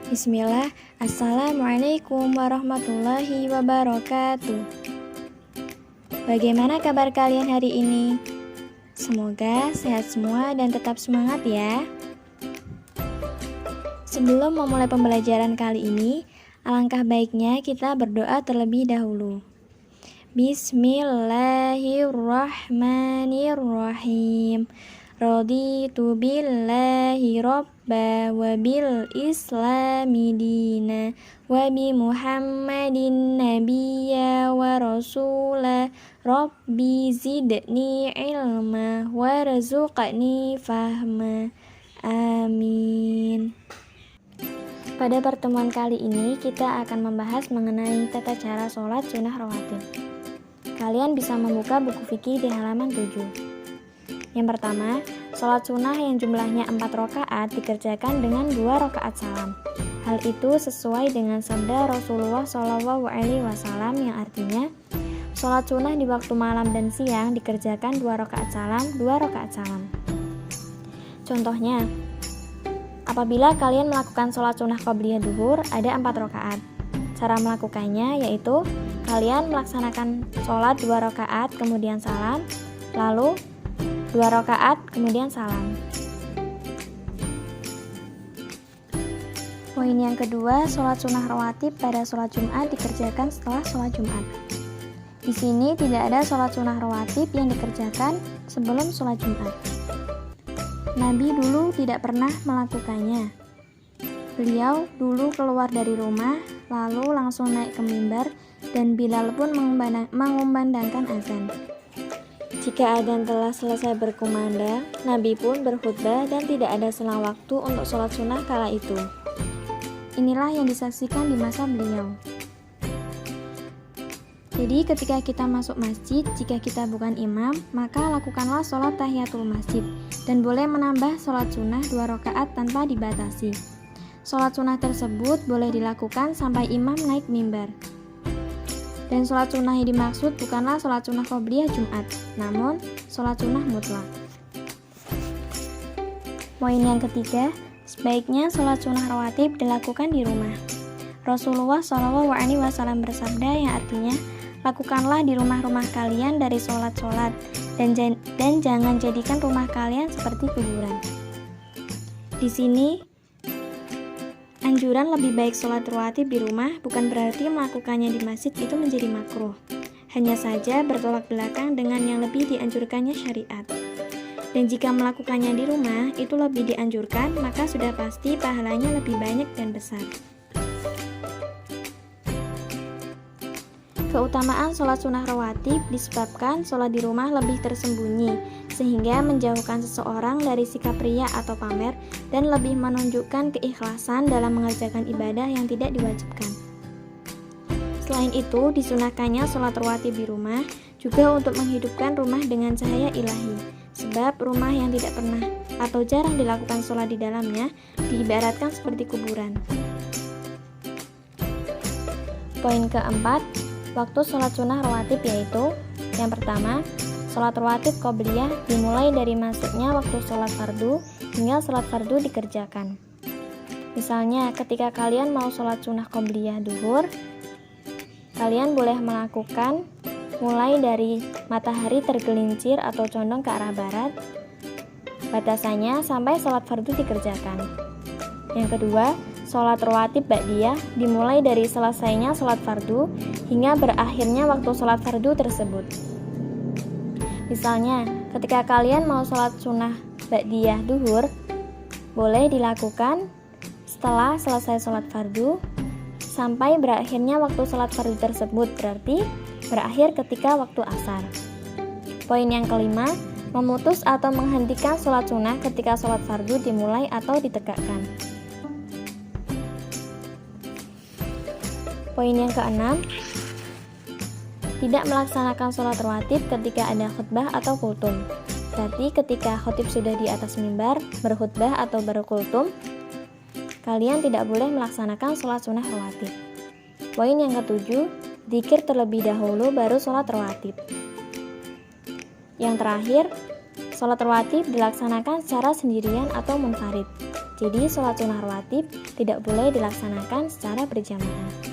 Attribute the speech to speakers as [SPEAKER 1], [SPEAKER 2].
[SPEAKER 1] Bismillah, Assalamualaikum warahmatullahi wabarakatuh. Bagaimana kabar kalian hari ini? Semoga sehat semua dan tetap semangat ya. Sebelum memulai pembelajaran kali ini, alangkah baiknya kita berdoa terlebih dahulu. Bismillahirrahmanirrahim. Raditu billahi robba wa bil islami dina wa bi muhammadin nabiyya wa rasula rabbi zidni ilma warzuqni fahma. Amin. Pada pertemuan kali ini kita akan membahas mengenai tata cara sholat sunnah rawatib. Kalian bisa membuka buku fikih di halaman 7. Yang pertama, sholat sunnah yang jumlahnya 4 rakaat dikerjakan dengan 2 rakaat salam. Hal itu sesuai dengan sabda Rasulullah SAW yang artinya, sholat sunnah di waktu malam dan siang dikerjakan 2 rakaat salam, 2 rakaat salam. Contohnya, apabila kalian melakukan sholat sunnah qobliyah duhur, ada 4 rakaat. Cara melakukannya yaitu, kalian melaksanakan sholat 2 rakaat kemudian salam, lalu 2 rakaat kemudian salam. Poin yang kedua, sholat sunnah rawatib pada sholat Jumat dikerjakan setelah sholat Jumat. Di sini tidak ada sholat sunnah rawatib yang dikerjakan sebelum sholat Jumat. Nabi dulu tidak pernah melakukannya. Beliau dulu keluar dari rumah, lalu langsung naik ke mimbar, dan Bilal pun mengumandangkan azan. Jika adzan telah selesai berkumandang, Nabi pun berkhutbah dan tidak ada selang waktu untuk sholat sunnah kala itu. Inilah yang disaksikan di masa beliau. Jadi ketika kita masuk masjid, jika kita bukan imam, maka lakukanlah sholat tahiyatul masjid dan boleh menambah sholat sunnah 2 rakaat tanpa dibatasi. Sholat sunnah tersebut boleh dilakukan sampai imam naik mimbar. Dan sholat sunnah yang dimaksud bukanlah sholat sunnah qobliyah Jumat, namun sholat sunnah mutlak. Poin yang ketiga, sebaiknya sholat sunnah rawatib dilakukan di rumah. Rasulullah SAW bersabda yang artinya, lakukanlah di rumah-rumah kalian dari sholat-sholat, dan jangan jadikan rumah kalian seperti kuburan. Di sini, anjuran lebih baik sholat rawatib di rumah bukan berarti melakukannya di masjid itu menjadi makruh. Hanya saja bertolak belakang dengan yang lebih dianjurkannya syariat. Dan jika melakukannya di rumah itu lebih dianjurkan, maka sudah pasti pahalanya lebih banyak dan besar. Keutamaan sholat sunnah rawatib disebabkan sholat di rumah lebih tersembunyi, sehingga menjauhkan seseorang dari sikap riya atau pamer dan lebih menunjukkan keikhlasan dalam mengerjakan ibadah yang tidak diwajibkan. Selain itu, disunahkannya sholat rawatib di rumah juga untuk menghidupkan rumah dengan cahaya ilahi, sebab rumah yang tidak pernah atau jarang dilakukan sholat di dalamnya diibaratkan seperti kuburan. Poin keempat, waktu sholat sunnah rawatib yaitu, yang pertama, sholat rawatib qobliyah dimulai dari masuknya waktu sholat fardu hingga sholat fardu dikerjakan. Misalnya, ketika kalian mau sholat sunnah qobliyah duhur, kalian boleh melakukan mulai dari matahari tergelincir atau condong ke arah barat, batasannya sampai sholat fardu dikerjakan. Yang kedua, sholat rawatib ba'diyah dimulai dari selesainya sholat fardu hingga berakhirnya waktu sholat fardu tersebut. Misalnya, ketika kalian mau sholat sunnah ba'diyah duhur, boleh dilakukan setelah selesai sholat fardu sampai berakhirnya waktu sholat fardu tersebut, berarti berakhir ketika waktu asar. Poin yang kelima, memutus atau menghentikan sholat sunnah ketika sholat fardu dimulai atau ditegakkan. Poin yang keenam, tidak melaksanakan sholat rawatib ketika ada khutbah atau kultum. Berarti ketika khotib sudah di atas mimbar, berkhutbah atau berkultum, kalian tidak boleh melaksanakan sholat sunnah rawatib. Poin yang ketujuh, dzikir terlebih dahulu baru sholat rawatib. Yang terakhir, sholat rawatib dilaksanakan secara sendirian atau munfarid. Jadi sholat sunnah rawatib tidak boleh dilaksanakan secara berjamaah.